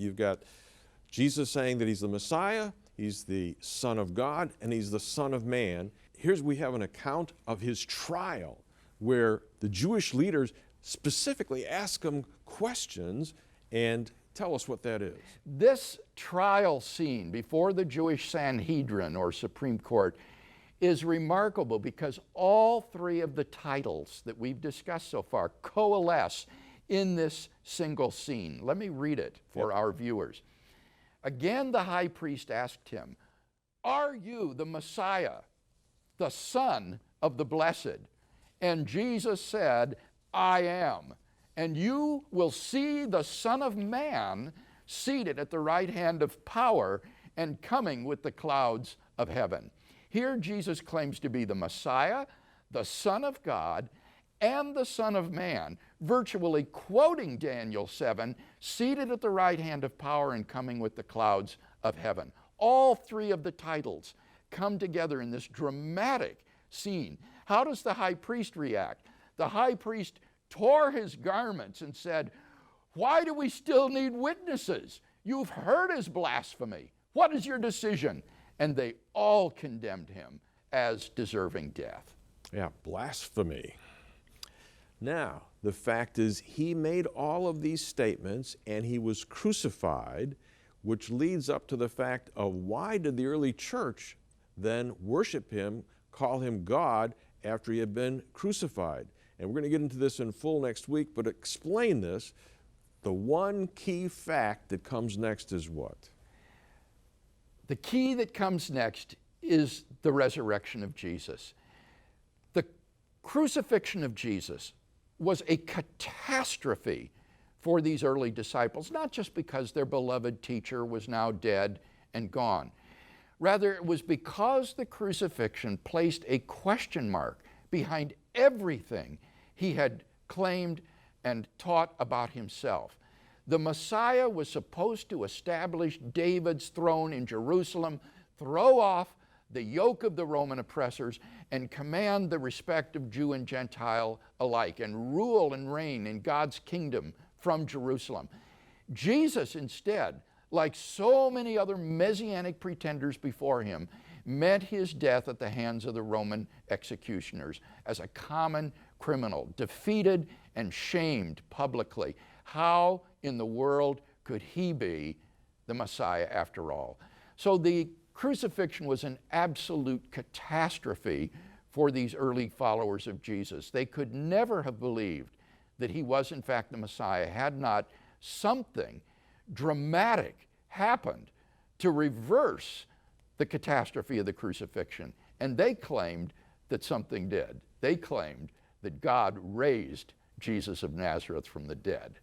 You've got Jesus saying that he's the Messiah, he's the Son of God, and he's the Son of Man. We have an account of his trial where the Jewish leaders specifically ask him questions, and tell us what that is. This trial scene before the Jewish Sanhedrin or Supreme Court is remarkable because all three of the titles that we've discussed so far coalesce in this single scene. Let me read it for our viewers. Again, the high priest asked him, "Are you the Messiah, the Son of the Blessed?" And Jesus said, "I am. And you will see the Son of Man seated at the right hand of power and coming with the clouds of heaven." Here Jesus claims to be the Messiah, the Son of God, and the Son of Man, virtually quoting Daniel 7, seated at the right hand of power and coming with the clouds of heaven. All three of the titles come together in this dramatic scene. How does the high priest react? The high priest tore his garments and said, "Why do we still need witnesses? You've heard his blasphemy. What is your decision?" And they all condemned him as deserving death. Yeah, blasphemy. Now, the fact is he made all of these statements and he was crucified, which leads up to the fact of why did the early church then worship him, call him God after he had been crucified? And we're going to get into this in full next week, but explain this. The one key fact that comes next is what? The key that comes next is the resurrection of Jesus. The crucifixion of Jesus was a catastrophe for these early disciples, not just because their beloved teacher was now dead and gone. Rather, it was because the crucifixion placed a question mark behind everything he had claimed and taught about himself. The Messiah was supposed to establish David's throne in Jerusalem, throw off the yoke of the Roman oppressors, and command the respect of Jew and Gentile alike, and rule and reign in God's kingdom from Jerusalem. Jesus instead, like so many other messianic pretenders before him, met his death at the hands of the Roman executioners as a common criminal, defeated and shamed publicly. How in the world could he be the Messiah after all? So the crucifixion was an absolute catastrophe for these early followers of Jesus. They could never have believed that he was in fact the Messiah had not something dramatic happened to reverse the catastrophe of the crucifixion. And they claimed that something did. They claimed that God raised Jesus of Nazareth from the dead.